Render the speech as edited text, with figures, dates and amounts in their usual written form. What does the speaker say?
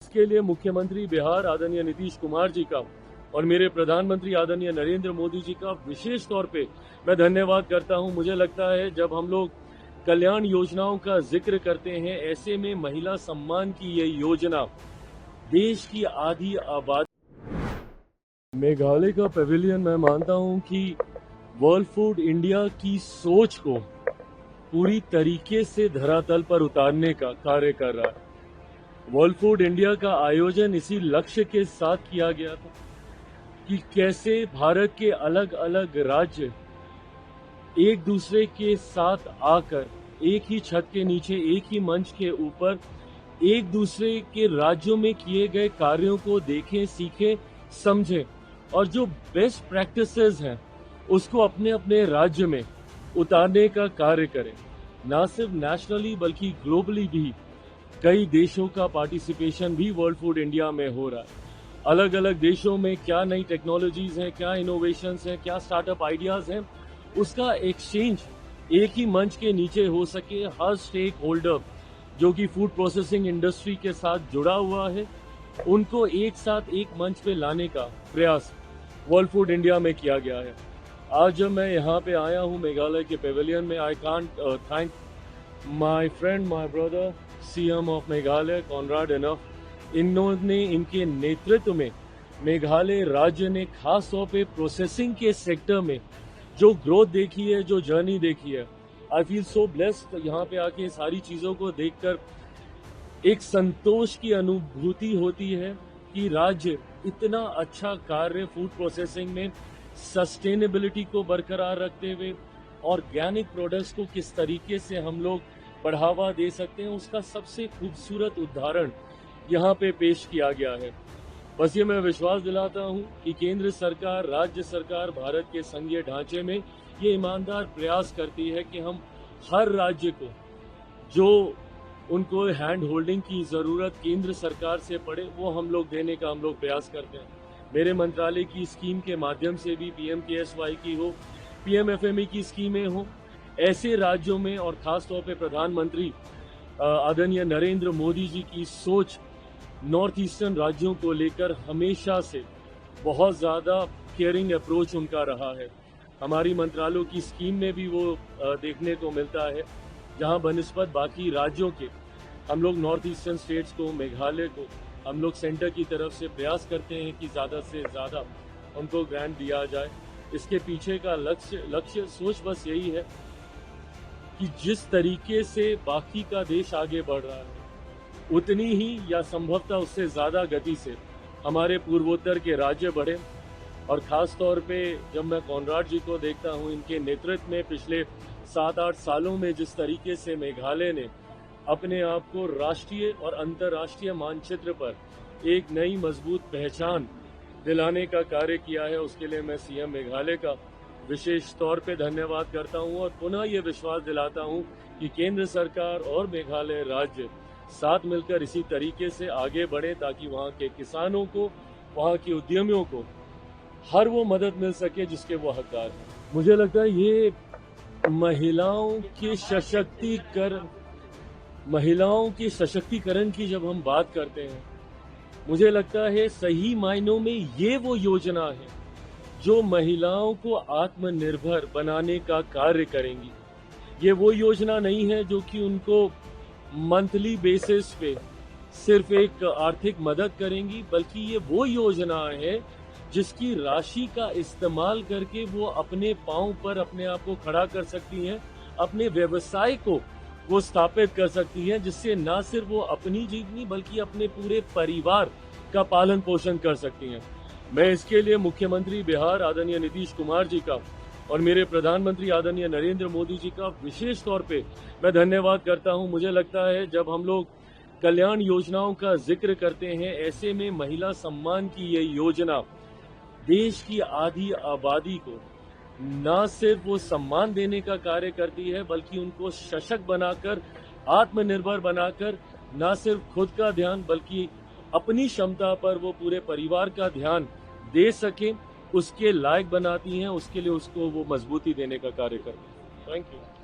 इसके लिए मुख्यमंत्री बिहार आदरणीय नीतीश कुमार जी का और मेरे प्रधानमंत्री आदरणीय नरेंद्र मोदी जी का विशेष तौर पे मैं धन्यवाद करता हूं। मुझे लगता है जब हम लोग कल्याण योजनाओं का जिक्र करते हैं, ऐसे में महिला सम्मान की ये योजना देश की आधी आबादी। मेघालय का पेविलियन मैं मानता हूं कि वर्ल्ड फूड इंडिया की सोच को पूरी तरीके से धरातल पर उतारने का कार्य कर रहा है। वर्ल्ड फूड इंडिया का आयोजन इसी लक्ष्य के साथ किया गया था कि कैसे भारत के अलग अलग राज्य एक दूसरे के साथ आकर एक ही छत के नीचे, एक ही मंच के ऊपर एक दूसरे के राज्यों में किए गए कार्यों को देखें, सीखें, समझें और जो बेस्ट प्रैक्टिसेस हैं उसको अपने अपने राज्य में उतारने का कार्य करें। न सिर्फ नेशनली बल्कि ग्लोबली भी कई देशों का पार्टिसिपेशन भी वर्ल्ड फूड इंडिया में हो रहा है। अलग अलग देशों में क्या नई टेक्नोलॉजीज हैं, क्या इनोवेशंस हैं, क्या स्टार्टअप आइडियाज हैं, उसका एक्सचेंज एक ही मंच के नीचे हो सके। हर स्टेक होल्डर जो कि फूड प्रोसेसिंग इंडस्ट्री के साथ जुड़ा हुआ है, उनको एक साथ एक मंच पे लाने का प्रयास वर्ल्ड फूड इंडिया में किया गया है। आज जब मैं यहाँ पे आया हूँ मेघालय के पेविलियन में, I can't thank my friend, my brother, CM of Meghalaya Conrad enough. इन्होंने, इनके नेतृत्व में मेघालय राज्य ने खास तौर पे प्रोसेसिंग के सेक्टर में जो ग्रोथ देखी है, जो जर्नी देखी है, आई फील सो ब्लेस्ड। यहाँ पे आके सारी चीजों को देखकर एक संतोष की अनुभूति होती है कि राज्य इतना अच्छा कार्य फूड प्रोसेसिंग में सस्टेनेबिलिटी को बरकरार रखते हुए ऑर्गेनिक प्रोडक्ट्स को किस तरीके से हम लोग बढ़ावा दे सकते हैं, उसका सबसे खूबसूरत उदाहरण यहाँ पे पेश किया गया है। बस ये मैं विश्वास दिलाता हूँ कि केंद्र सरकार, राज्य सरकार, भारत के संघीय ढांचे में ये ईमानदार प्रयास करती है कि हम हर राज्य को जो उनको हैंड होल्डिंग की जरूरत केंद्र सरकार से पड़े, वो हम लोग देने का हम लोग प्रयास करते हैं। मेरे मंत्रालय की स्कीम के माध्यम से भी PMKSY की हो, PMFME की स्कीमें हो, ऐसे राज्यों में और खास तौर पे प्रधानमंत्री आदरणीय नरेंद्र मोदी जी की सोच नॉर्थ ईस्टर्न राज्यों को लेकर हमेशा से बहुत ज्यादा केयरिंग अप्रोच उनका रहा है। हमारी मंत्रालयों की स्कीम में भी वो देखने को मिलता है, जहां बनिस्बत बाकी राज्यों के हम लोग नॉर्थ ईस्टर्न स्टेट्स को, मेघालय को, हम लोग सेंटर की तरफ से प्रयास करते हैं कि ज्यादा से ज्यादा उनको ग्रांट दिया जाए। इसके पीछे का लक्ष्य सोच बस यही है कि जिस तरीके से बाकी का देश आगे बढ़ रहा है, उतनी ही या संभवतः उससे ज्यादा गति से हमारे पूर्वोत्तर के राज्य बढ़े। और खास तौर पे जब मैं कॉनराड जी को देखता हूं, इनके नेतृत्व में पिछले 7-8 सालों में जिस तरीके से मेघालय ने अपने आप को राष्ट्रीय और अंतर्राष्ट्रीय मानचित्र पर एक नई मजबूत पहचान दिलाने का कार्य किया है, उसके लिए मैं सीएम मेघालय का विशेष तौर पे धन्यवाद करता हूं और पुनः ये विश्वास दिलाता हूं कि केंद्र सरकार और मेघालय राज्य साथ मिलकर इसी तरीके से आगे बढ़े ताकि वहां के किसानों को, वहां के उद्यमियों को हर वो मदद मिल सके जिसके वो हकदार हैं। मुझे लगता है ये महिलाओं के सशक्तिकरण की जब हम बात करते हैं, मुझे लगता है सही मायनों में ये वो योजना है जो महिलाओं को आत्मनिर्भर बनाने का कार्य करेंगी। ये वो योजना नहीं है जो कि उनको मंथली बेसिस पे सिर्फ एक आर्थिक मदद करेंगी, बल्कि ये वो योजना है जिसकी राशि का इस्तेमाल करके वो अपने पांव पर अपने आप को खड़ा कर सकती हैं, अपने व्यवसाय को वो स्थापित कर सकती हैं, जिससे न सिर्फ वो अपनी जीवनी बल्कि अपने पूरे परिवार का पालन पोषण कर सकती हैं। मैं इसके लिए मुख्यमंत्री बिहार आदरणीय नीतीश कुमार जी का और मेरे प्रधानमंत्री आदरणीय नरेंद्र मोदी जी का विशेष तौर पे मैं धन्यवाद करता हूं। मुझे लगता है जब हम लोग कल्याण योजनाओं का जिक्र करते हैं, ऐसे में महिला सम्मान की ये योजना देश की आधी आबादी को न सिर्फ वो सम्मान देने का कार्य करती है, बल्कि उनको सशक्त बनाकर, आत्मनिर्भर बनाकर न सिर्फ खुद का ध्यान बल्कि अपनी क्षमता पर वो पूरे परिवार का ध्यान दे सके, उसके लायक बनाती हैं। उसके लिए उसको वो मजबूती देने का कार्य करती हैं। Thank you.